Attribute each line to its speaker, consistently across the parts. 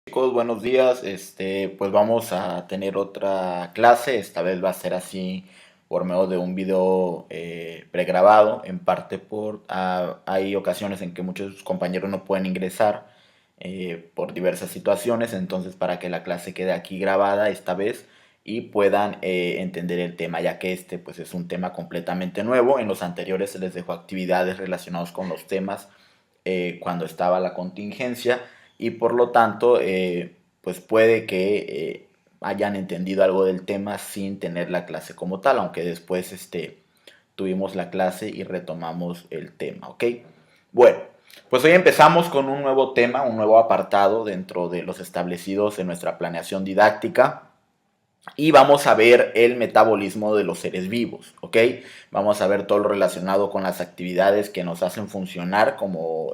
Speaker 1: Chicos, buenos días. Pues vamos a tener otra clase. Esta vez va a ser así por medio de un video pregrabado. En parte hay ocasiones en que muchos compañeros no pueden ingresar por diversas situaciones. Entonces, para que la clase quede aquí grabada esta vez y puedan entender el tema, ya que este pues es un tema completamente nuevo. En los anteriores se les dejó actividades relacionadas con los temas cuando estaba la contingencia y por lo tanto pues puede que hayan entendido algo del tema sin tener la clase como tal, aunque después tuvimos la clase y retomamos el tema, ¿ok? Bueno, pues hoy empezamos con un nuevo tema, un nuevo apartado dentro de los establecidos en nuestra planeación didáctica. Y vamos a ver el metabolismo de los seres vivos, ¿ok? Vamos a ver todo lo relacionado con las actividades que nos hacen funcionar como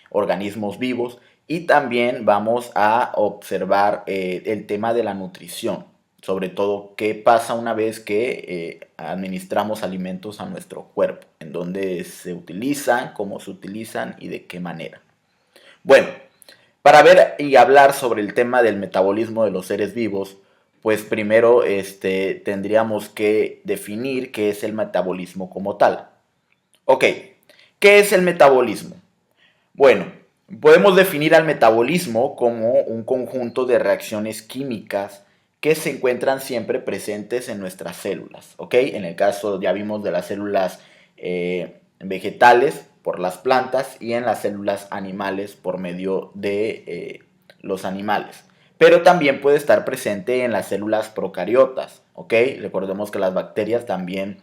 Speaker 1: organismos vivos. Y también vamos a observar el tema de la nutrición. Sobre todo, qué pasa una vez que administramos alimentos a nuestro cuerpo. En dónde se utilizan, cómo se utilizan y de qué manera. Bueno, para ver y hablar sobre el tema del metabolismo de los seres vivos, pues primero tendríamos que definir qué es el metabolismo como tal. Ok, ¿qué es el metabolismo? Bueno, podemos definir al metabolismo como un conjunto de reacciones químicas que se encuentran siempre presentes en nuestras células. Ok, en el caso ya vimos de las células vegetales por las plantas y en las células animales por medio de los animales. Pero también puede estar presente en las células procariotas. Ok, recordemos que las bacterias también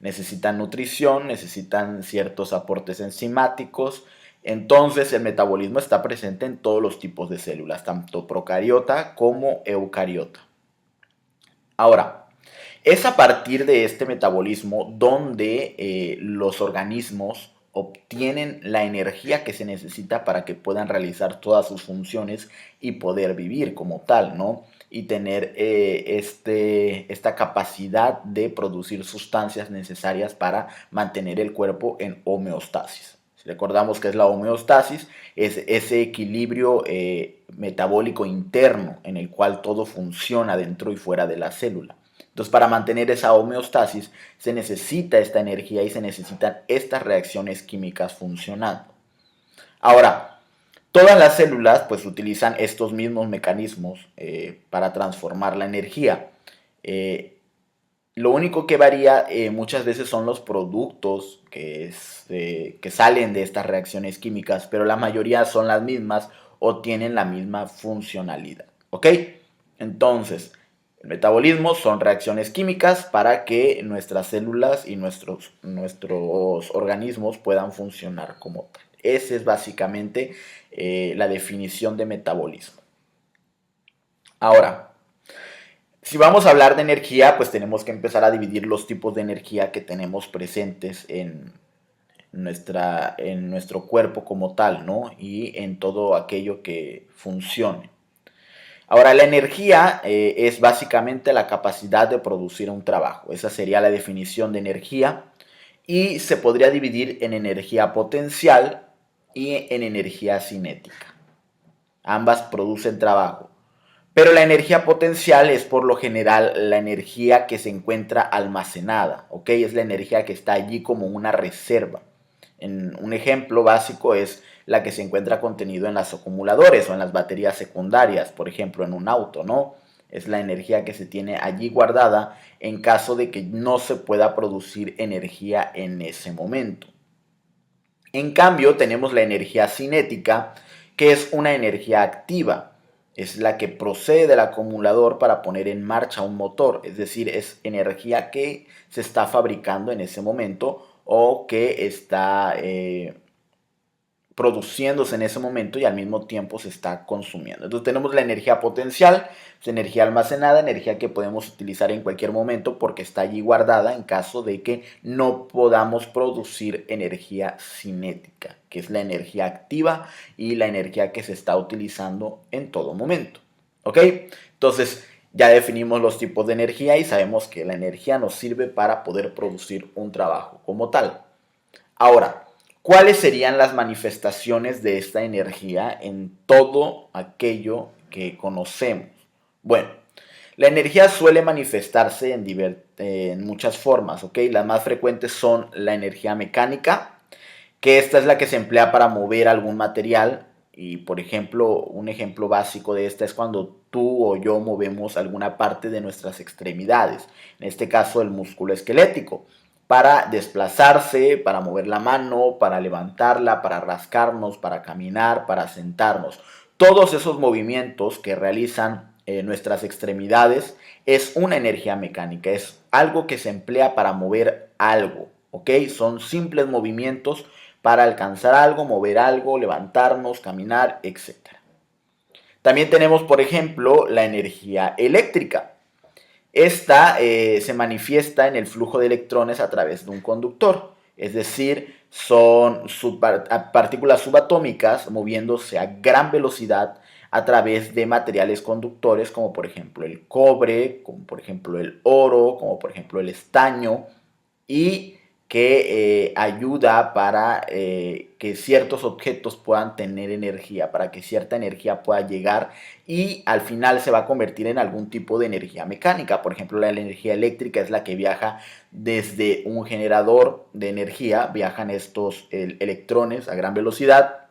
Speaker 1: necesitan nutrición, necesitan ciertos aportes enzimáticos. Entonces el metabolismo está presente en todos los tipos de células, tanto procariota como eucariota. Ahora, es a partir de este metabolismo donde los organismos obtienen la energía que se necesita para que puedan realizar todas sus funciones y poder vivir como tal, ¿no? Y tener esta capacidad de producir sustancias necesarias para mantener el cuerpo en homeostasis. Si recordamos que es la homeostasis, es ese equilibrio metabólico interno en el cual todo funciona dentro y fuera de la célula. Entonces, para mantener esa homeostasis se necesita esta energía y se necesitan estas reacciones químicas funcionando. Ahora, todas las células pues utilizan estos mismos mecanismos para transformar la energía. Lo único que varía muchas veces son los productos que salen de estas reacciones químicas, pero la mayoría son las mismas o tienen la misma funcionalidad. ¿Ok? Entonces, el metabolismo son reacciones químicas para que nuestras células y nuestros organismos puedan funcionar como tal. Esa es básicamente la definición de metabolismo. Ahora, si vamos a hablar de energía, pues tenemos que empezar a dividir los tipos de energía que tenemos presentes en nuestro cuerpo como tal, ¿no? Y en todo aquello que funcione. Ahora, la energía es básicamente la capacidad de producir un trabajo. Esa sería la definición de energía. Y se podría dividir en energía potencial y en energía cinética. Ambas producen trabajo. Pero la energía potencial es por lo general la energía que se encuentra almacenada, ¿ok? Es la energía que está allí como una reserva. Un ejemplo básico es la que se encuentra contenido en los acumuladores o en las baterías secundarias, por ejemplo, en un auto, ¿no? Es la energía que se tiene allí guardada en caso de que no se pueda producir energía en ese momento. En cambio, tenemos la energía cinética, que es una energía activa. Es la que procede del acumulador para poner en marcha un motor. Es decir, es energía que se está fabricando en ese momento o que está produciéndose en ese momento y al mismo tiempo se está consumiendo. Entonces tenemos la energía potencial, es energía almacenada, energía que podemos utilizar en cualquier momento porque está allí guardada en caso de que no podamos producir energía cinética, que es la energía activa y la energía que se está utilizando en todo momento. ¿Ok? Entonces ya definimos los tipos de energía y sabemos que la energía nos sirve para poder producir un trabajo como tal. Ahora, ¿Cuáles serían las manifestaciones de esta energía en todo aquello que conocemos? Bueno, la energía suele manifestarse en muchas formas, ¿ok? Las más frecuentes son la energía mecánica, que esta es la que se emplea para mover algún material. Y por ejemplo, un ejemplo básico de esta es cuando tú o yo movemos alguna parte de nuestras extremidades, en este caso el músculo esquelético, para desplazarse, para mover la mano, para levantarla, para rascarnos, para caminar, para sentarnos. Todos esos movimientos que realizan nuestras extremidades es una energía mecánica, es algo que se emplea para mover algo, ¿ok? Son simples movimientos para alcanzar algo, mover algo, levantarnos, caminar, etc. También tenemos, por ejemplo, la energía eléctrica. Esta se manifiesta en el flujo de electrones a través de un conductor, es decir, son partículas subatómicas moviéndose a gran velocidad a través de materiales conductores como por ejemplo el cobre, como por ejemplo el oro, como por ejemplo el estaño, y que ayuda para que ciertos objetos puedan tener energía, para que cierta energía pueda llegar y al final se va a convertir en algún tipo de energía mecánica. Por ejemplo, la energía eléctrica es la que viaja desde un generador de energía, viajan estos electrones a gran velocidad,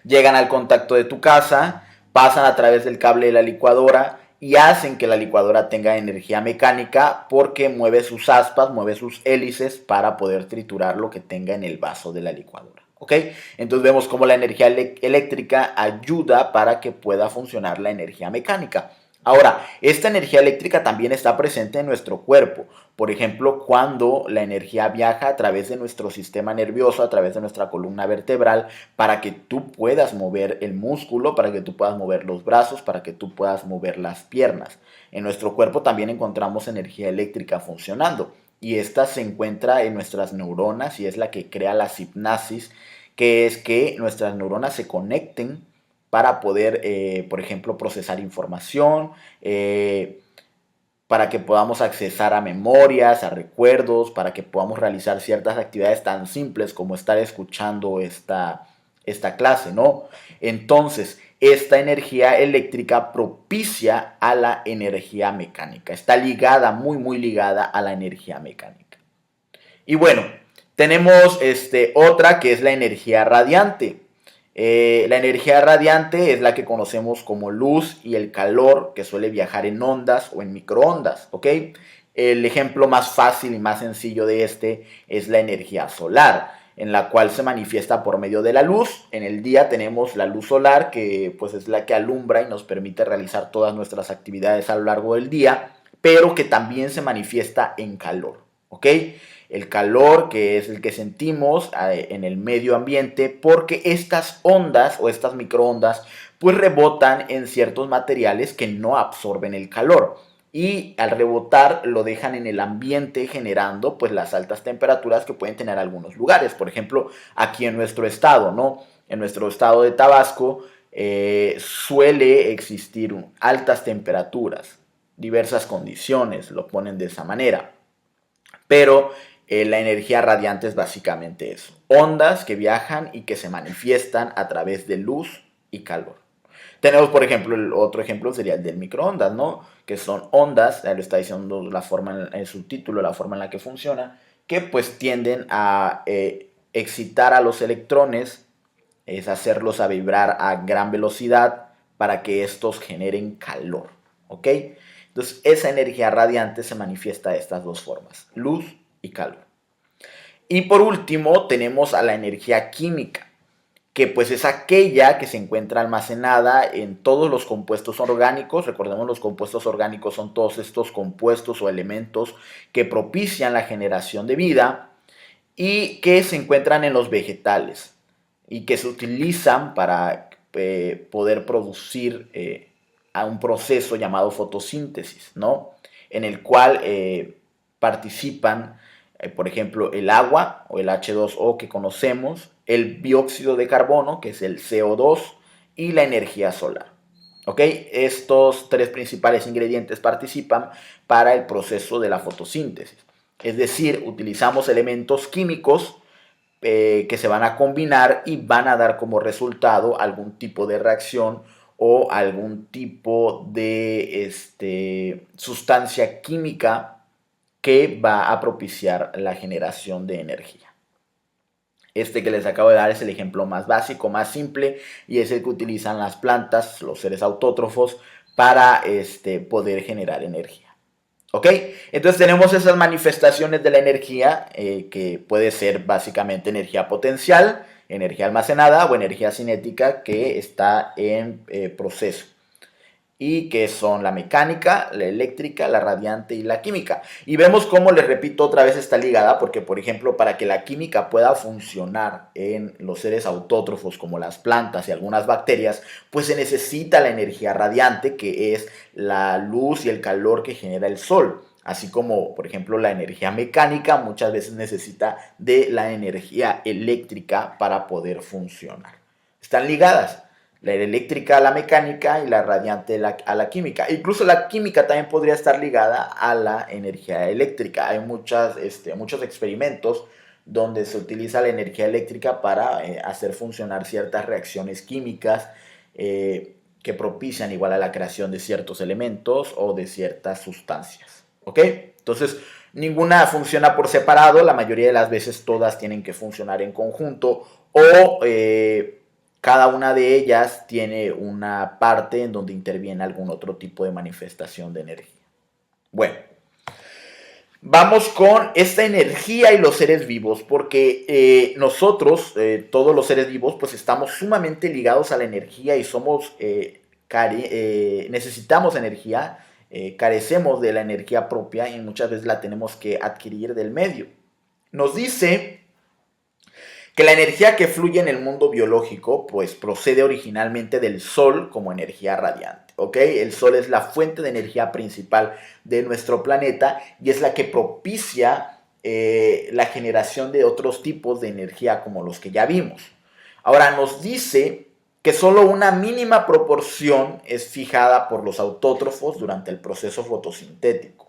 Speaker 1: llegan al contacto de tu casa, pasan a través del cable de la licuadora y hacen que la licuadora tenga energía mecánica porque mueve sus aspas, mueve sus hélices para poder triturar lo que tenga en el vaso de la licuadora. ¿Ok? Entonces vemos cómo la energía eléctrica ayuda para que pueda funcionar la energía mecánica. Ahora, esta energía eléctrica también está presente en nuestro cuerpo. Por ejemplo, cuando la energía viaja a través de nuestro sistema nervioso, a través de nuestra columna vertebral, para que tú puedas mover el músculo, para que tú puedas mover los brazos, para que tú puedas mover las piernas. En nuestro cuerpo también encontramos energía eléctrica funcionando y esta se encuentra en nuestras neuronas y es la que crea la sinapsis, que es que nuestras neuronas se conecten para poder, por ejemplo, procesar información, para que podamos accesar a memorias, a recuerdos, para que podamos realizar ciertas actividades tan simples como estar escuchando esta clase, ¿no? Entonces, esta energía eléctrica propicia a la energía mecánica. Está ligada, muy, muy ligada a la energía mecánica. Y bueno, tenemos otra que es la energía radiante. La energía radiante es la que conocemos como luz y el calor que suele viajar en ondas o en microondas, ¿ok? El ejemplo más fácil y más sencillo de este es la energía solar, en la cual se manifiesta por medio de la luz. En el día tenemos la luz solar, que pues es la que alumbra y nos permite realizar todas nuestras actividades a lo largo del día, pero que también se manifiesta en calor, ¿ok? El calor que es el que sentimos en el medio ambiente, porque estas ondas o estas microondas pues rebotan en ciertos materiales que no absorben el calor y al rebotar lo dejan en el ambiente generando pues las altas temperaturas que pueden tener algunos lugares. Por ejemplo, aquí en nuestro estado, ¿no? En nuestro estado de Tabasco suele existir altas temperaturas, diversas condiciones lo ponen de esa manera. Pero la energía radiante es básicamente eso. Ondas que viajan y que se manifiestan a través de luz y calor. Tenemos, por ejemplo, el otro ejemplo sería el del microondas, ¿no? Que son ondas, ya lo está diciendo la forma en el subtítulo, la forma en la que funciona, que pues tienden a excitar a los electrones, es hacerlos a vibrar a gran velocidad para que estos generen calor, ¿ok? Entonces, esa energía radiante se manifiesta de estas dos formas, luz y calor. Y por último, tenemos a la energía química, que pues es aquella que se encuentra almacenada en todos los compuestos orgánicos. Recordemos, los compuestos orgánicos son todos estos compuestos o elementos que propician la generación de vida y que se encuentran en los vegetales y que se utilizan para poder producir a un proceso llamado fotosíntesis, ¿no? En el cual participan, por ejemplo, el agua o el H2O que conocemos, el dióxido de carbono, que es el CO2, y la energía solar. ¿Ok? Estos tres principales ingredientes participan para el proceso de la fotosíntesis. Es decir, utilizamos elementos químicos que se van a combinar y van a dar como resultado algún tipo de reacción o algún tipo de sustancia química que va a propiciar la generación de energía. Este que les acabo de dar es el ejemplo más básico, más simple, y es el que utilizan las plantas, los seres autótrofos, para poder generar energía. ¿Ok? Entonces tenemos esas manifestaciones de la energía, que puede ser básicamente energía potencial, energía almacenada o energía cinética que está en proceso, y que son la mecánica, la eléctrica, la radiante y la química. Y vemos cómo, les repito, otra vez está ligada, porque por ejemplo, para que la química pueda funcionar en los seres autótrofos como las plantas y algunas bacterias, pues se necesita la energía radiante, que es la luz y el calor que genera el sol. Así como, por ejemplo, la energía mecánica muchas veces necesita de la energía eléctrica para poder funcionar. Están ligadas. La eléctrica a la mecánica y la radiante a la química. Incluso la química también podría estar ligada a la energía eléctrica. Hay muchos experimentos donde se utiliza la energía eléctrica para hacer funcionar ciertas reacciones químicas que propician igual a la creación de ciertos elementos o de ciertas sustancias. ¿Ok? Entonces, ninguna funciona por separado. La mayoría de las veces todas tienen que funcionar en conjunto, o cada una de ellas tiene una parte en donde interviene algún otro tipo de manifestación de energía. Bueno, vamos con esta energía y los seres vivos, porque nosotros, todos los seres vivos, pues estamos sumamente ligados a la energía y necesitamos energía, carecemos de la energía propia y muchas veces la tenemos que adquirir del medio. Nos dice que la energía que fluye en el mundo biológico pues procede originalmente del Sol como energía radiante, ¿ok? El Sol es la fuente de energía principal de nuestro planeta y es la que propicia la generación de otros tipos de energía como los que ya vimos. Ahora nos dice que solo una mínima proporción es fijada por los autótrofos durante el proceso fotosintético.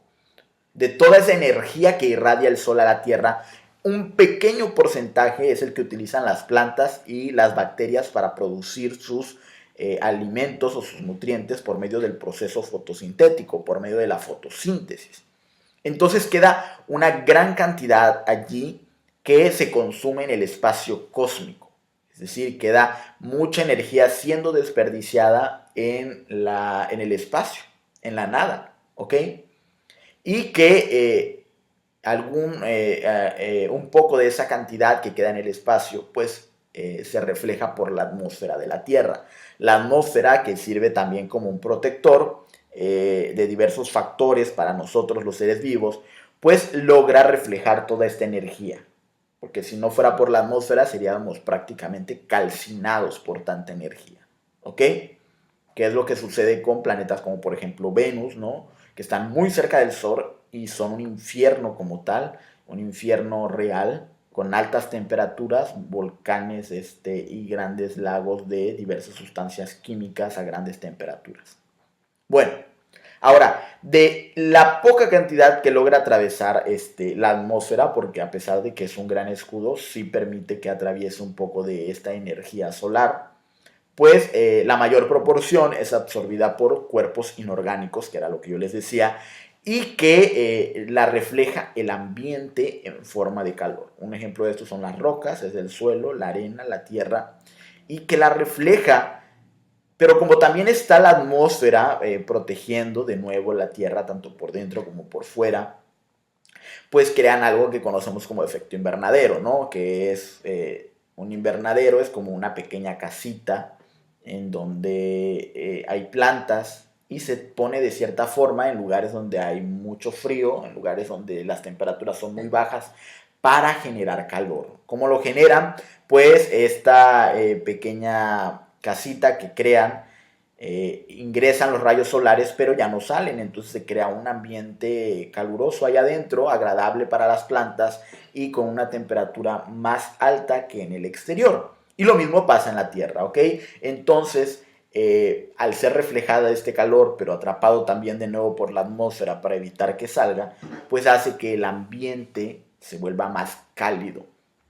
Speaker 1: De toda esa energía que irradia el Sol a la Tierra, un pequeño porcentaje es el que utilizan las plantas y las bacterias para producir sus alimentos o sus nutrientes por medio del proceso fotosintético, por medio de la fotosíntesis. Entonces queda una gran cantidad allí que se consume en el espacio cósmico. Es decir, queda mucha energía siendo desperdiciada en el espacio, en la nada, ¿ok? Y que un poco de esa cantidad que queda en el espacio, pues se refleja por la atmósfera de la Tierra. La atmósfera, que sirve también como un protector de diversos factores para nosotros los seres vivos, pues logra reflejar toda esta energía. Porque si no fuera por la atmósfera seríamos prácticamente calcinados por tanta energía. ¿Ok? ¿Qué es lo que sucede con planetas como por ejemplo Venus, ¿no? Que están muy cerca del Sol y son un infierno como tal, un infierno real, con altas temperaturas, volcanes y grandes lagos de diversas sustancias químicas a grandes temperaturas. Bueno, ahora, de la poca cantidad que logra atravesar la atmósfera, porque a pesar de que es un gran escudo, sí permite que atraviese un poco de esta energía solar, pues la mayor proporción es absorbida por cuerpos inorgánicos, que era lo que yo les decía, y que la refleja el ambiente en forma de calor. Un ejemplo de esto son las rocas, es el suelo, la arena, la tierra, y que la refleja, pero como también está la atmósfera protegiendo de nuevo la tierra, tanto por dentro como por fuera, pues crean algo que conocemos como efecto invernadero, ¿no? Que es un invernadero, es como una pequeña casita en donde hay plantas y se pone de cierta forma en lugares donde hay mucho frío, en lugares donde las temperaturas son muy bajas, para generar calor. ¿Cómo lo generan? Pues esta pequeña casita que crean, ingresan los rayos solares, pero ya no salen, entonces se crea un ambiente caluroso allá adentro, agradable para las plantas y con una temperatura más alta que en el exterior. Y lo mismo pasa en la Tierra, ¿ok? Entonces, al ser reflejada este calor, pero atrapado también de nuevo por la atmósfera para evitar que salga, pues hace que el ambiente se vuelva más cálido.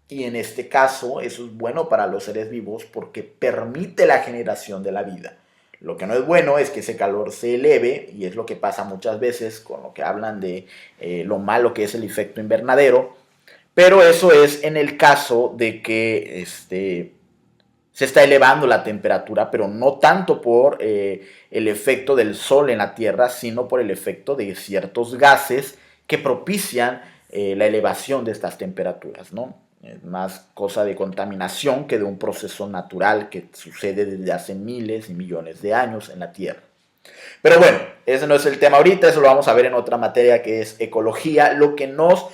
Speaker 1: Y en este caso, eso es bueno para los seres vivos porque permite la generación de la vida. Lo que no es bueno es que ese calor se eleve, y es lo que pasa muchas veces con lo que hablan de lo malo que es el efecto invernadero, pero eso es en el caso de que se está elevando la temperatura, pero no tanto por el efecto del sol en la Tierra, sino por el efecto de ciertos gases que propician la elevación de estas temperaturas, ¿no? Es más cosa de contaminación que de un proceso natural que sucede desde hace miles y millones de años en la Tierra. Pero bueno, ese no es el tema ahorita, eso lo vamos a ver en otra materia que es ecología. Lo que nos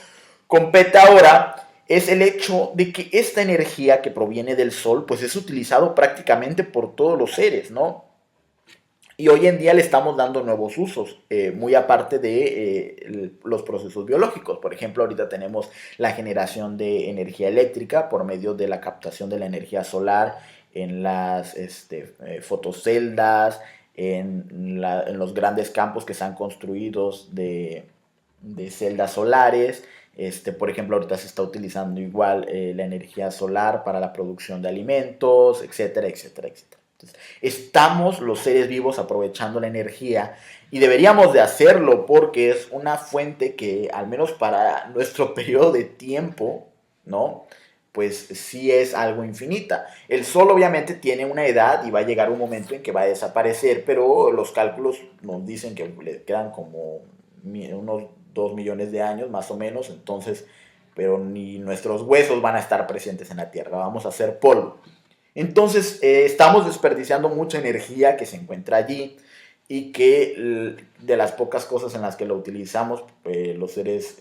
Speaker 1: compete ahora es el hecho de que esta energía que proviene del sol pues es utilizado prácticamente por todos los seres, ¿no? Y hoy en día le estamos dando nuevos usos, muy aparte de los procesos biológicos. Por ejemplo, ahorita tenemos la generación de energía eléctrica por medio de la captación de la energía solar en las fotoceldas, en los grandes campos que se han construido de celdas solares. Por ejemplo, ahorita se está utilizando igual la energía solar para la producción de alimentos, etcétera, etcétera, etcétera. Entonces, estamos los seres vivos aprovechando la energía y deberíamos de hacerlo porque es una fuente que, al menos para nuestro periodo de tiempo, ¿no? Pues sí es algo infinita. El sol obviamente tiene una edad y va a llegar un momento en que va a desaparecer, pero los cálculos nos dicen que le quedan como unos 2 millones de años más o menos, entonces, pero ni nuestros huesos van a estar presentes en la Tierra, vamos a ser polvo. Entonces, estamos desperdiciando mucha energía que se encuentra allí y que de las pocas cosas en las que lo utilizamos, los seres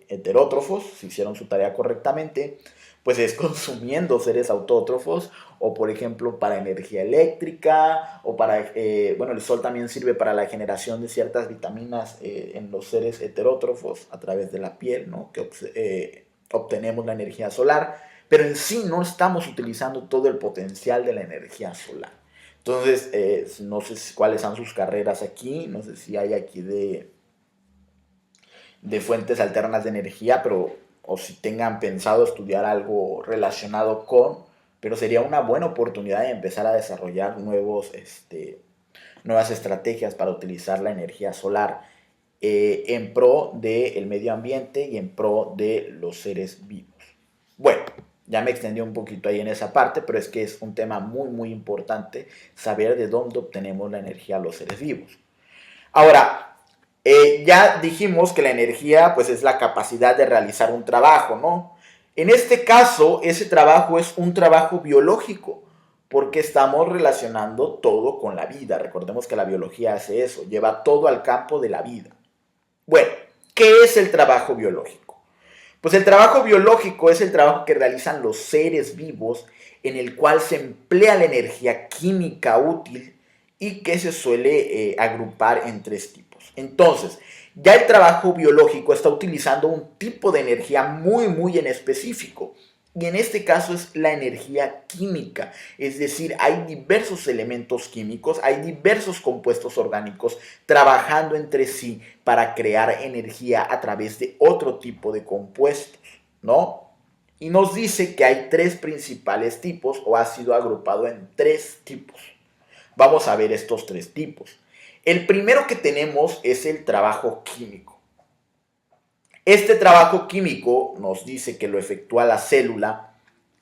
Speaker 1: heterótrofos, si hicieron su tarea correctamente, pues es consumiendo seres autótrofos, o por ejemplo para energía eléctrica, o para, bueno, el sol también sirve para la generación de ciertas vitaminas en los seres heterótrofos a través de la piel, ¿no? Que obtenemos la energía solar, pero en sí no estamos utilizando todo el potencial de la energía solar. Entonces, no sé cuáles son sus carreras aquí, no sé si hay aquí de fuentes alternas de energía, pero o si tengan pensado estudiar algo relacionado con, pero sería una buena oportunidad de empezar a desarrollar nuevas estrategias para utilizar la energía solar en pro del medio ambiente y en pro de los seres vivos. Bueno, ya me extendí un poquito ahí en esa parte, pero es que es un tema muy, muy importante saber de dónde obtenemos la energía a los seres vivos. Ahora, ya dijimos que la energía pues es la capacidad de realizar un trabajo, ¿no? En este caso, ese trabajo es un trabajo biológico, porque estamos relacionando todo con la vida. Recordemos que la biología hace eso, lleva todo al campo de la vida. Bueno, ¿qué es el trabajo biológico? Pues el trabajo biológico es el trabajo que realizan los seres vivos en el cual se emplea la energía química útil y que se suele agrupar en tres tipos. Entonces, ya el trabajo biológico está utilizando un tipo de energía muy, muy en específico. Y en este caso es la energía química, es decir, hay diversos elementos químicos, hay diversos compuestos orgánicos trabajando entre sí para crear energía a través de otro tipo de compuestos, ¿no? Y nos dice que hay tres principales tipos, o ha sido agrupado en tres tipos. Vamos a ver estos tres tipos. El primero que tenemos es el trabajo químico. Este trabajo químico nos dice que lo efectúa la célula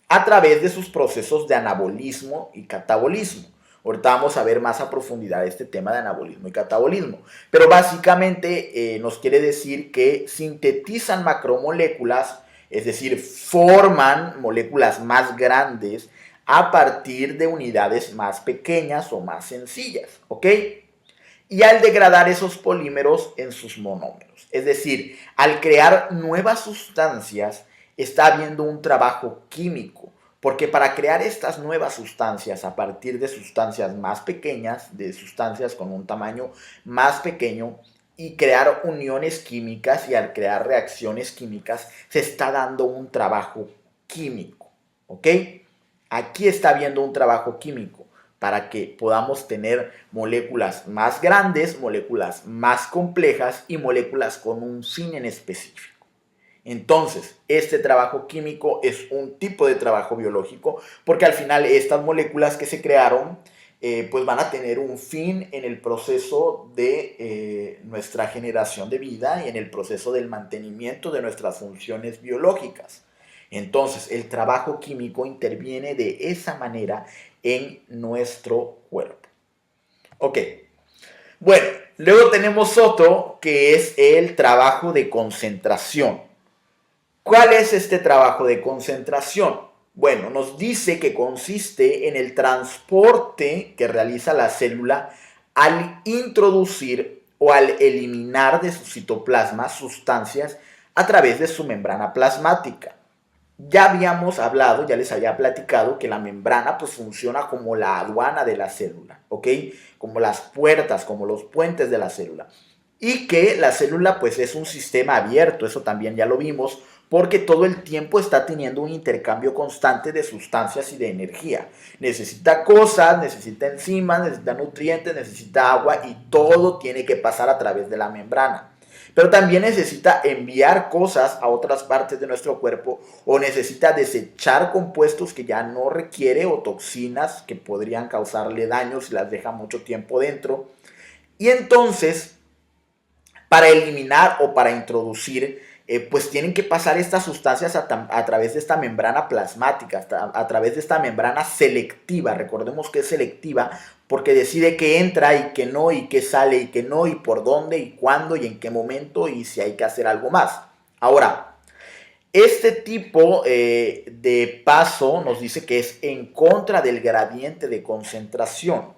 Speaker 1: a través de sus procesos de anabolismo y catabolismo. Ahorita vamos a ver más a profundidad este tema de anabolismo y catabolismo. Pero básicamente nos quiere decir que sintetizan macromoléculas, es decir, forman moléculas más grandes a partir de unidades más pequeñas o más sencillas, ¿ok? Y al degradar esos polímeros en sus monómeros. Es decir, al crear nuevas sustancias, está habiendo un trabajo químico, porque para crear estas nuevas sustancias a partir de sustancias más pequeñas, de sustancias con un tamaño más pequeño, y crear uniones químicas, y al crear reacciones químicas, se está dando un trabajo químico, ¿ok? Aquí está habiendo un trabajo químico para que podamos tener moléculas más grandes, moléculas más complejas y moléculas con un fin en específico. Entonces, este trabajo químico es un tipo de trabajo biológico porque al final estas moléculas que se crearon pues van a tener un fin en el proceso de nuestra generación de vida y en el proceso del mantenimiento de nuestras funciones biológicas. Entonces, el trabajo químico interviene de esa manera en nuestro cuerpo. Ok, bueno, luego tenemos otro que es el trabajo de concentración. ¿Cuál es este trabajo de concentración? Bueno, nos dice que consiste en el transporte que realiza la célula al introducir o al eliminar de su citoplasma sustancias a través de su membrana plasmática. Ya habíamos hablado, ya les había platicado que la membrana pues funciona como la aduana de la célula, ¿ok? Como las puertas, como los puentes de la célula. Y que la célula pues es un sistema abierto, eso también ya lo vimos, porque todo el tiempo está teniendo un intercambio constante de sustancias y de energía. Necesita cosas, necesita enzimas, necesita nutrientes, necesita agua y todo tiene que pasar a través de la membrana. Pero también necesita enviar cosas a otras partes de nuestro cuerpo o necesita desechar compuestos que ya no requiere o toxinas que podrían causarle daño si las deja mucho tiempo dentro. Y entonces, para eliminar o para introducir, pues tienen que pasar estas sustancias a través de esta membrana plasmática, a través de esta membrana selectiva. Recordemos que es selectiva porque decide qué entra y qué no, y qué sale y qué no, y por dónde, y cuándo, y en qué momento, y si hay que hacer algo más. Ahora, este tipo de paso nos dice que es en contra del gradiente de concentración.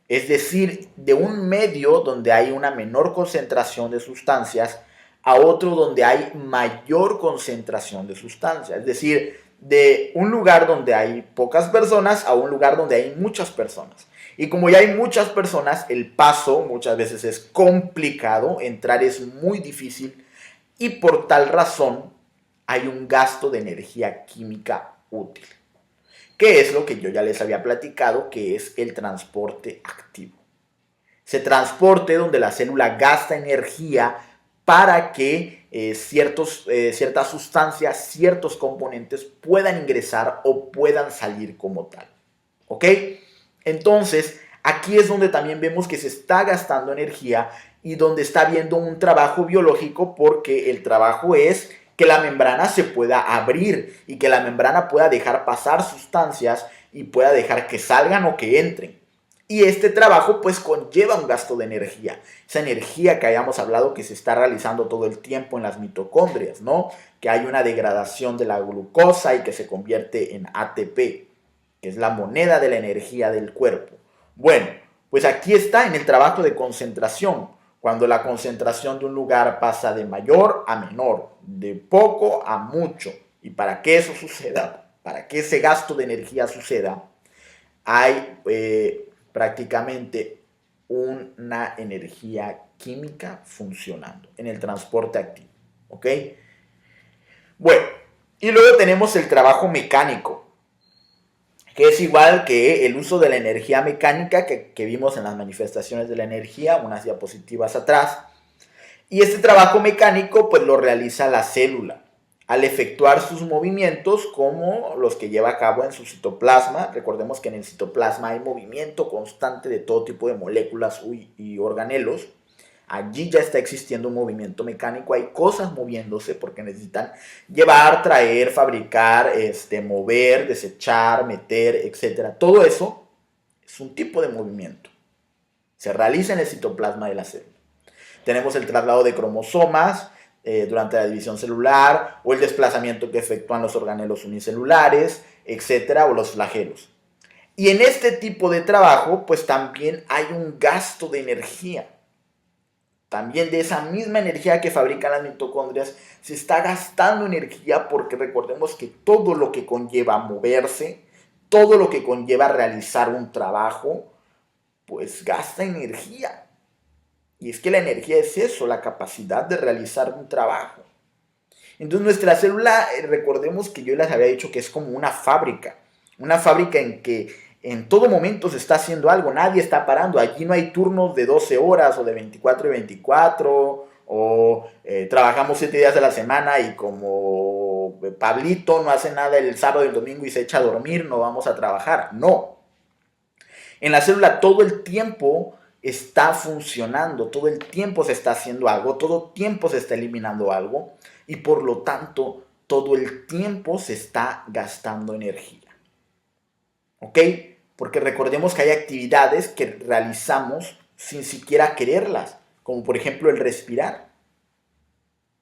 Speaker 1: Es decir, de un medio donde hay una menor concentración de sustancias a otro donde hay mayor concentración de sustancias. Es decir, de un lugar donde hay pocas personas a un lugar donde hay muchas personas. Y como ya hay muchas personas, el paso muchas veces es complicado, entrar es muy difícil y por tal razón hay un gasto de energía química útil, que es lo que yo ya les había platicado, que es el transporte activo. Ese transporte donde la célula gasta energía para que ciertas sustancias, ciertos componentes puedan ingresar o puedan salir como tal. ¿Ok? Entonces, aquí es donde también vemos que se está gastando energía y donde está habiendo un trabajo biológico porque el trabajo es que la membrana se pueda abrir y que la membrana pueda dejar pasar sustancias y pueda dejar que salgan o que entren. Y este trabajo pues conlleva un gasto de energía. Esa energía que hayamos hablado que se está realizando todo el tiempo en las mitocondrias, ¿no? Que hay una degradación de la glucosa y que se convierte en ATP, que es la moneda de la energía del cuerpo. Bueno, pues aquí está en el trabajo de concentración, cuando la concentración de un lugar pasa de mayor a menor, de poco a mucho. Y para que eso suceda, para que ese gasto de energía suceda, hay prácticamente una energía química funcionando en el transporte activo. ¿Ok? Bueno, y luego tenemos el trabajo mecánico, que es igual que el uso de la energía mecánica que vimos en las manifestaciones de la energía, unas diapositivas atrás. Y este trabajo mecánico pues lo realiza la célula al efectuar sus movimientos como los que lleva a cabo en su citoplasma. Recordemos que en el citoplasma hay movimiento constante de todo tipo de moléculas y organelos. Allí ya está existiendo un movimiento mecánico, hay cosas moviéndose porque necesitan llevar, traer, fabricar, mover, desechar, meter, etc. Todo eso es un tipo de movimiento. Se realiza en el citoplasma de la célula. Tenemos el traslado de cromosomas durante la división celular o el desplazamiento que efectúan los organelos unicelulares, etc. o los flagelos. Y en este tipo de trabajo pues también hay un gasto de energía. También de esa misma energía que fabrican las mitocondrias se está gastando energía porque recordemos que todo lo que conlleva moverse, todo lo que conlleva realizar un trabajo, pues gasta energía. Y es que la energía es eso, la capacidad de realizar un trabajo. Entonces nuestra célula, recordemos que yo les había dicho que es como una fábrica en que en todo momento se está haciendo algo, nadie está parando, allí no hay turnos de 12 horas o de 24 y 24 o trabajamos 7 días de la semana y como Pablito no hace nada el sábado y el domingo y se echa a dormir, no vamos a trabajar. No. En la célula todo el tiempo está funcionando, todo el tiempo se está haciendo algo, todo el tiempo se está eliminando algo y por lo tanto todo el tiempo se está gastando energía. ¿Ok? Porque recordemos que hay actividades que realizamos sin siquiera quererlas, como por ejemplo el respirar.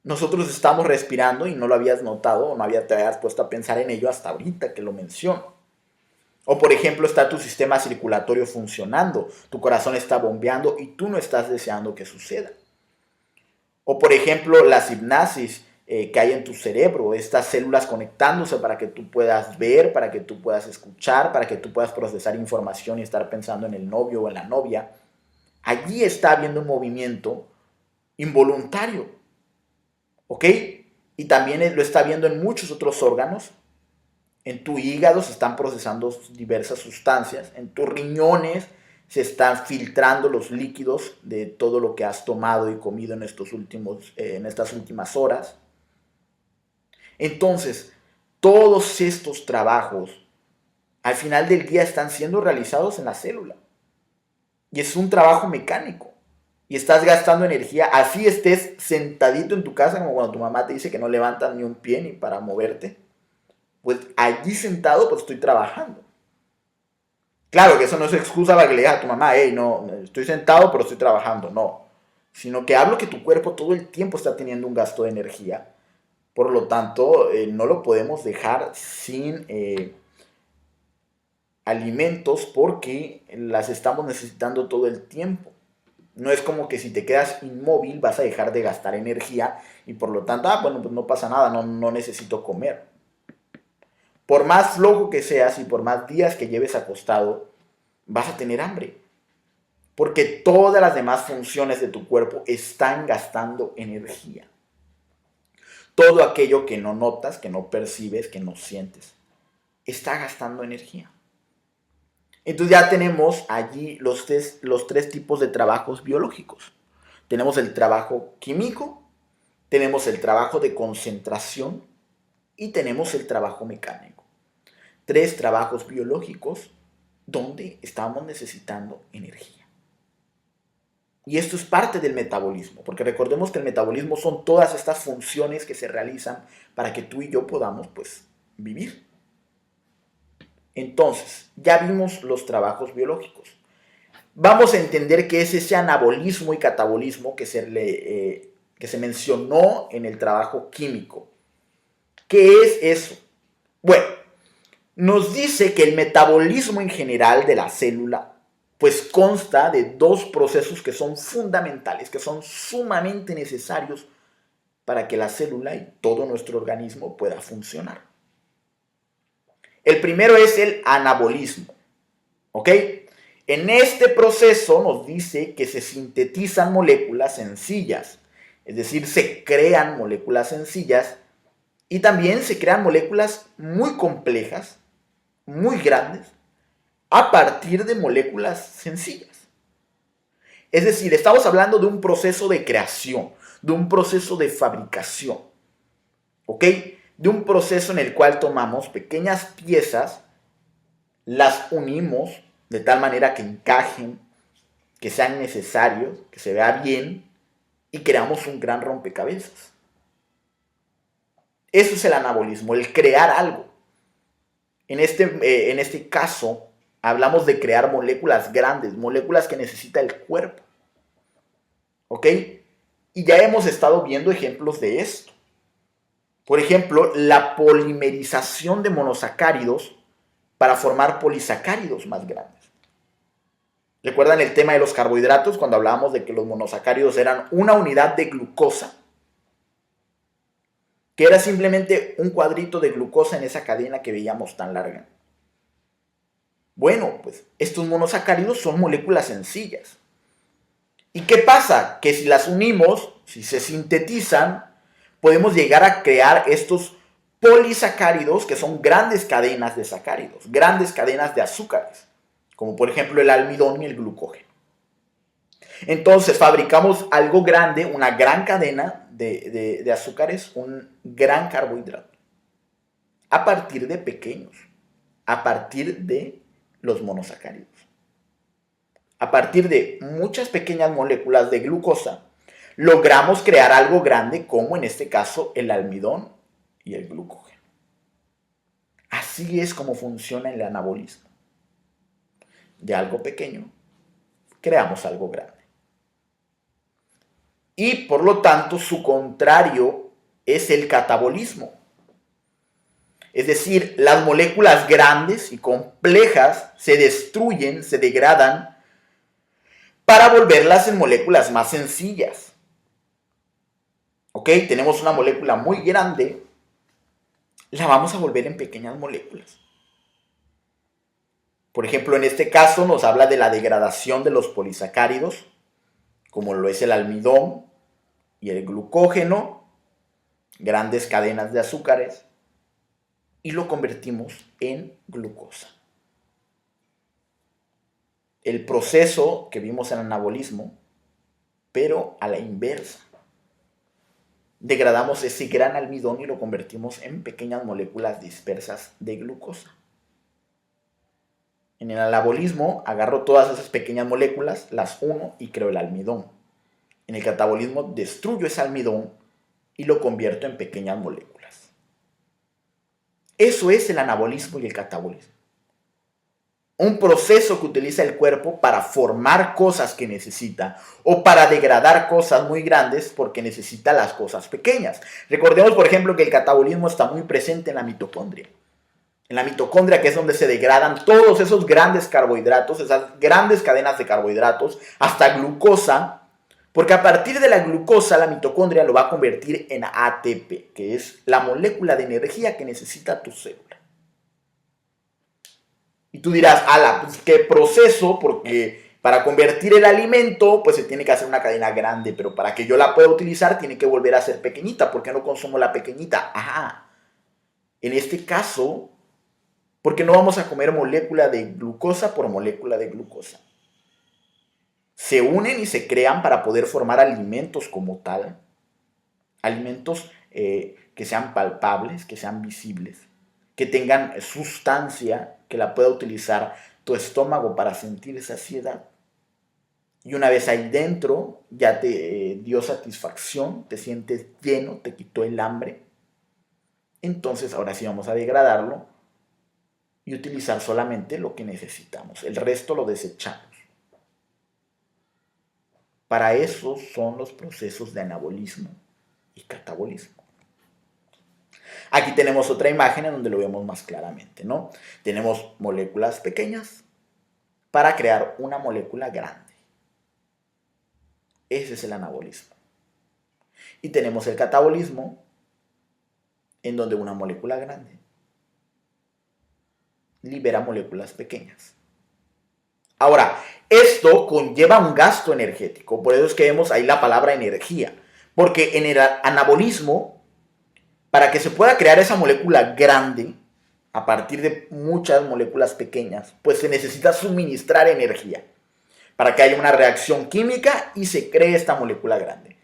Speaker 1: Nosotros estamos respirando y no lo habías notado o no te habías puesto a pensar en ello hasta ahorita que lo menciono. O por ejemplo está tu sistema circulatorio funcionando, tu corazón está bombeando y tú no estás deseando que suceda. O por ejemplo la hipnosis que hay en tu cerebro, estas células conectándose para que tú puedas ver, para que tú puedas escuchar, para que tú puedas procesar información y estar pensando en el novio o en la novia. Allí está habiendo un movimiento involuntario, ¿ok? Y también lo está viendo en muchos otros órganos. En tu hígado se están procesando diversas sustancias, en tus riñones se están filtrando los líquidos de todo lo que has tomado y comido en estas últimas horas. Entonces, todos estos trabajos al final del día están siendo realizados en la célula. Y es un trabajo mecánico. Y estás gastando energía, así estés sentadito en tu casa, como cuando tu mamá te dice que no levantas ni un pie ni para moverte. Pues allí sentado pues estoy trabajando. Claro que eso no es excusa para que le digas a tu mamá, hey, no, estoy sentado pero estoy trabajando, no. Sino que hablo que tu cuerpo todo el tiempo está teniendo un gasto de energía. Por lo tanto, no lo podemos dejar sin alimentos porque las estamos necesitando todo el tiempo. No es como que si te quedas inmóvil vas a dejar de gastar energía y por lo tanto, bueno, pues no pasa nada, no necesito comer. Por más flojo que seas y por más días que lleves acostado, vas a tener hambre. Porque todas las demás funciones de tu cuerpo están gastando energía. Todo aquello que no notas, que no percibes, que no sientes, está gastando energía. Entonces ya tenemos allí los tres tipos de trabajos biológicos. Tenemos el trabajo químico, tenemos el trabajo de concentración y tenemos el trabajo mecánico. 3 trabajos biológicos donde estamos necesitando energía. Y esto es parte del metabolismo, porque recordemos que el metabolismo son todas estas funciones que se realizan para que tú y yo podamos, pues, vivir. Entonces, ya vimos los trabajos biológicos. Vamos a entender qué es ese anabolismo y catabolismo que se mencionó en el trabajo químico. ¿Qué es eso? Bueno, nos dice que el metabolismo en general de la célula pues consta de 2 procesos que son fundamentales, que son sumamente necesarios para que la célula y todo nuestro organismo pueda funcionar. El primero es el anabolismo, ¿ok? En este proceso nos dice que se sintetizan moléculas sencillas, es decir, se crean moléculas sencillas y también se crean moléculas muy complejas, muy grandes, a partir de moléculas sencillas. Es decir, estamos hablando de un proceso de creación, de un proceso de fabricación, ¿ok? De un proceso en el cual tomamos pequeñas piezas, las unimos de tal manera que encajen, que sean necesarios, que se vea bien y creamos un gran rompecabezas. Eso es el anabolismo, el crear algo. En este caso, hablamos de crear moléculas grandes, moléculas que necesita el cuerpo. ¿Ok? Y ya hemos estado viendo ejemplos de esto. Por ejemplo, la polimerización de monosacáridos para formar polisacáridos más grandes. ¿Recuerdan el tema de los carbohidratos cuando hablábamos de que los monosacáridos eran una unidad de glucosa? Que era simplemente un cuadrito de glucosa en esa cadena que veíamos tan larga. Bueno, pues estos monosacáridos son moléculas sencillas. ¿Y qué pasa? Que si las unimos, si se sintetizan, podemos llegar a crear estos polisacáridos que son grandes cadenas de sacáridos, grandes cadenas de azúcares, como por ejemplo el almidón y el glucógeno. Entonces fabricamos algo grande, una gran cadena de azúcares, un gran carbohidrato, a partir de pequeños, a partir de los monosacáridos. A partir de muchas pequeñas moléculas de glucosa, logramos crear algo grande como en este caso el almidón y el glucógeno. Así es como funciona el anabolismo. De algo pequeño creamos algo grande. Y por lo tanto su contrario es el catabolismo. Es decir, las moléculas grandes y complejas se destruyen, se degradan para volverlas en moléculas más sencillas. ¿Ok? Tenemos una molécula muy grande, la vamos a volver en pequeñas moléculas. Por ejemplo, en este caso nos habla de la degradación de los polisacáridos, como lo es el almidón y el glucógeno, grandes cadenas de azúcares, y lo convertimos en glucosa. El proceso que vimos en anabolismo, pero a la inversa. Degradamos ese gran almidón y lo convertimos en pequeñas moléculas dispersas de glucosa. En el anabolismo agarro todas esas pequeñas moléculas, las uno y creo el almidón. En el catabolismo destruyo ese almidón y lo convierto en pequeñas moléculas. Eso es el anabolismo y el catabolismo. Un proceso que utiliza el cuerpo para formar cosas que necesita o para degradar cosas muy grandes porque necesita las cosas pequeñas. Recordemos, por ejemplo, que el catabolismo está muy presente en la mitocondria. En la mitocondria, que es donde se degradan todos esos grandes carbohidratos, esas grandes cadenas de carbohidratos, hasta glucosa, porque a partir de la glucosa la mitocondria lo va a convertir en ATP, que es la molécula de energía que necesita tu célula. Y tú dirás, ala, pues qué proceso, porque para convertir el alimento, pues se tiene que hacer una cadena grande, pero para que yo la pueda utilizar, tiene que volver a ser pequeñita. ¿Por qué no consumo la pequeñita? Ajá. En este caso, porque no vamos a comer molécula de glucosa por molécula de glucosa. Se unen y se crean para poder formar alimentos como tal. Alimentos que sean palpables, que sean visibles, que tengan sustancia que la pueda utilizar tu estómago para sentir saciedad. Y una vez ahí dentro, ya te dio satisfacción, te sientes lleno, te quitó el hambre. Entonces ahora sí vamos a degradarlo y utilizar solamente lo que necesitamos. El resto lo desechamos. Para eso son los procesos de anabolismo y catabolismo. Aquí tenemos otra imagen en donde lo vemos más claramente, ¿no? Tenemos moléculas pequeñas para crear una molécula grande. Ese es el anabolismo. Y tenemos el catabolismo, en donde una molécula grande libera moléculas pequeñas. Ahora, esto conlleva un gasto energético, por eso es que vemos ahí la palabra energía, porque en el anabolismo, para que se pueda crear esa molécula grande, a partir de muchas moléculas pequeñas, pues se necesita suministrar energía para que haya una reacción química y se cree esta molécula grande.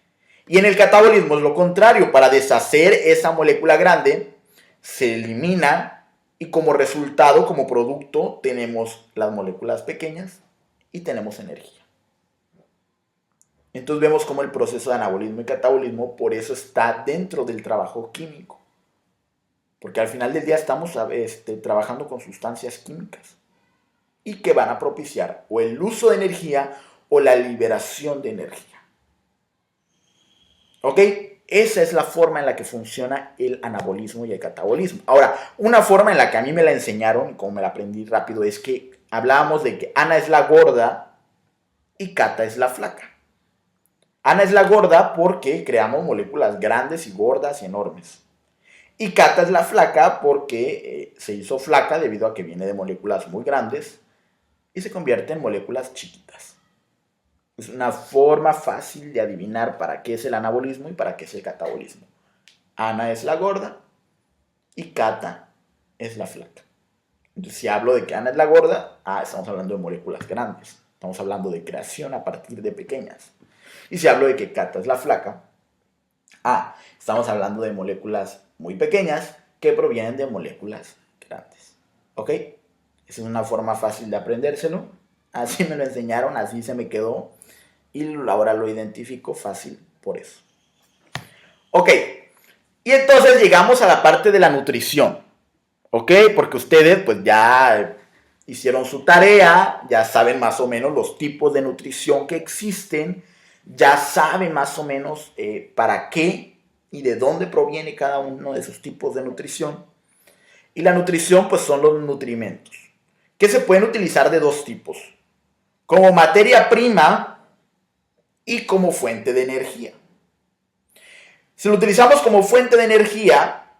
Speaker 1: Y en el catabolismo es lo contrario, para deshacer esa molécula grande se elimina y como resultado, como producto, tenemos las moléculas pequeñas y tenemos energía. Entonces vemos cómo el proceso de anabolismo y catabolismo por eso está dentro del trabajo químico. Porque al final del día estamos trabajando con sustancias químicas y que van a propiciar o el uso de energía o la liberación de energía. ¿Ok? Esa es la forma en la que funciona el anabolismo y el catabolismo. Ahora, una forma en la que a mí me la enseñaron, y como me la aprendí rápido, es que hablábamos de que Ana es la gorda y Cata es la flaca. Ana es la gorda porque creamos moléculas grandes y gordas y enormes. Y Cata es la flaca porque se hizo flaca debido a que viene de moléculas muy grandes y se convierte en moléculas chiquitas. Es una forma fácil de adivinar para qué es el anabolismo y para qué es el catabolismo. Ana es la gorda y Cata es la flaca. Entonces, si hablo de que Ana es la gorda, estamos hablando de moléculas grandes. Estamos hablando de creación a partir de pequeñas. Y si hablo de que Cata es la flaca, estamos hablando de moléculas muy pequeñas que provienen de moléculas grandes. ¿Ok? Esa es una forma fácil de aprendérselo. Así me lo enseñaron, así se me quedó. Y ahora lo identifico fácil por eso. Ok. Y entonces llegamos a la parte de la nutrición. ¿Ok? Porque ustedes pues ya hicieron su tarea, ya saben más o menos los tipos de nutrición que existen, ya saben más o menos para qué y de dónde proviene cada uno de esos tipos de nutrición. Y la nutrición pues son los nutrimentos, que se pueden utilizar de dos tipos, como materia prima y como fuente de energía. Si lo utilizamos como fuente de energía,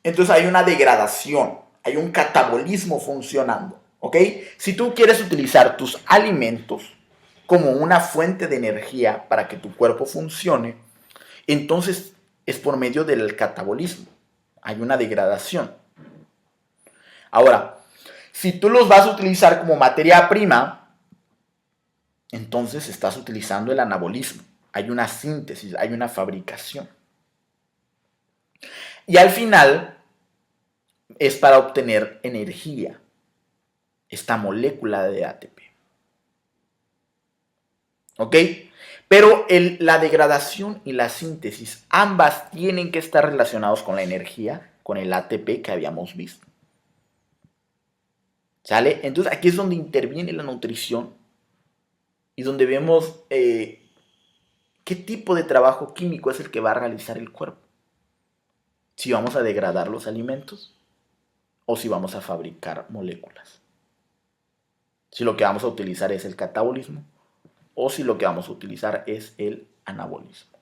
Speaker 1: entonces hay una degradación, hay un catabolismo funcionando, ¿ok? Si tú quieres utilizar tus alimentos como una fuente de energía para que tu cuerpo funcione, entonces es por medio del catabolismo, hay una degradación. Ahora, si tú los vas a utilizar como materia prima, entonces estás utilizando el anabolismo, hay una síntesis, hay una fabricación. Y al final es para obtener energía, esta molécula de ATP. ¿Ok? Pero la degradación y la síntesis, ambas tienen que estar relacionados con la energía, con el ATP que habíamos visto. ¿Sale? Entonces aquí es donde interviene la nutrición y donde vemos qué tipo de trabajo químico es el que va a realizar el cuerpo. Si vamos a degradar los alimentos o si vamos a fabricar moléculas. Si lo que vamos a utilizar es el catabolismo o si lo que vamos a utilizar es el anabolismo.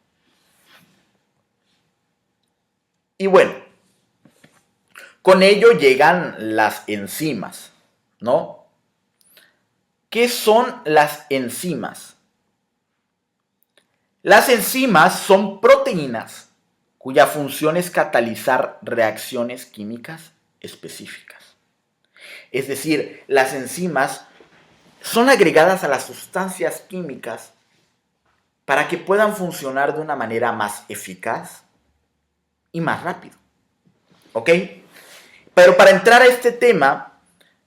Speaker 1: Y bueno, con ello llegan las enzimas, ¿no? ¿Qué son las enzimas? Las enzimas son proteínas cuya función es catalizar reacciones químicas específicas. Es decir, las enzimas son agregadas a las sustancias químicas para que puedan funcionar de una manera más eficaz y más rápido. ¿Ok? Pero para entrar a este tema,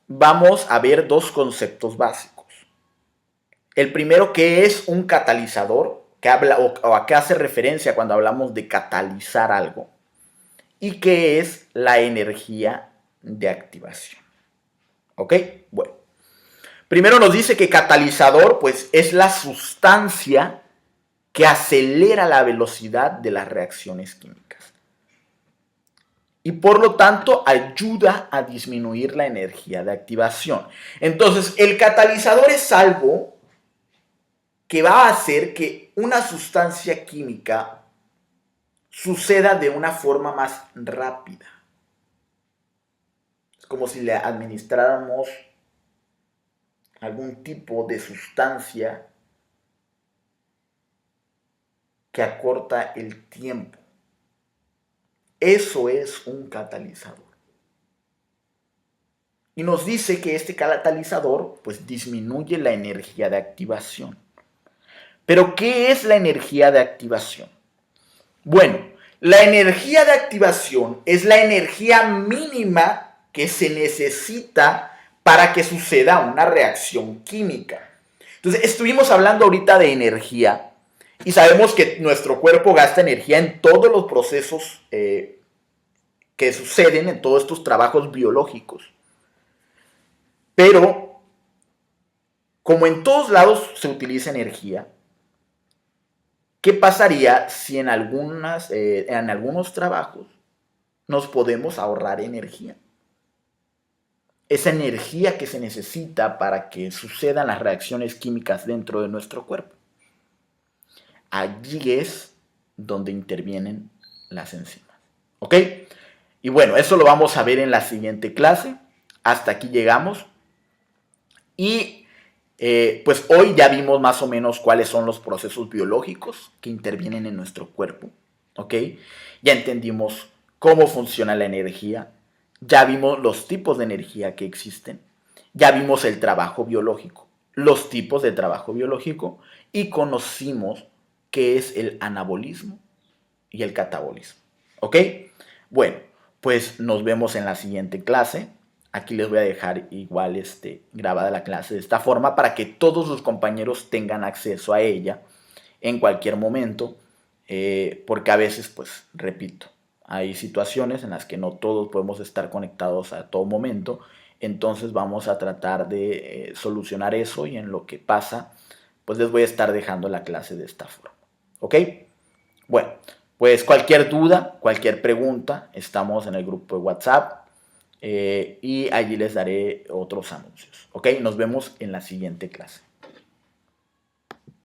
Speaker 1: vamos a ver dos conceptos básicos. El primero, que es un catalizador, que habla o a qué hace referencia cuando hablamos de catalizar algo, y qué es la energía de activación. ¿Ok? Bueno. Primero nos dice que catalizador, pues, es la sustancia que acelera la velocidad de las reacciones químicas. Y por lo tanto ayuda a disminuir la energía de activación. Entonces, el catalizador es algo que va a hacer que una sustancia química suceda de una forma más rápida. Es como si le administráramos algún tipo de sustancia que acorta el tiempo. Eso es un catalizador. Y nos dice que este catalizador pues disminuye la energía de activación. Pero ¿qué es la energía de activación? Bueno, la energía de activación es la energía mínima que se necesita para que suceda una reacción química. Entonces, estuvimos hablando ahorita de energía y sabemos que nuestro cuerpo gasta energía en todos los procesos que suceden, en todos estos trabajos biológicos. Pero, como en todos lados se utiliza energía, ¿qué pasaría si en algunos trabajos nos podemos ahorrar energía? Esa energía que se necesita para que sucedan las reacciones químicas dentro de nuestro cuerpo. Allí es donde intervienen las enzimas. ¿Ok? Y bueno, eso lo vamos a ver en la siguiente clase. Hasta aquí llegamos. Y pues hoy ya vimos más o menos cuáles son los procesos biológicos que intervienen en nuestro cuerpo. ¿Ok? Ya entendimos cómo funciona la energía. Ya vimos los tipos de energía que existen. Ya vimos el trabajo biológico. los tipos de trabajo biológico y conocimos qué es el anabolismo y el catabolismo. ¿Ok? Bueno, pues nos vemos en la siguiente clase. Aquí les voy a dejar igual grabada la clase de esta forma para que todos los compañeros tengan acceso a ella en cualquier momento, porque a veces, pues, repito, hay situaciones en las que no todos podemos estar conectados a todo momento, entonces vamos a tratar de solucionar eso y en lo que pasa, pues les voy a estar dejando la clase de esta forma. ¿Ok? Bueno, pues cualquier duda, cualquier pregunta, estamos en el grupo de WhatsApp y allí les daré otros anuncios. ¿Ok? Nos vemos en la siguiente clase.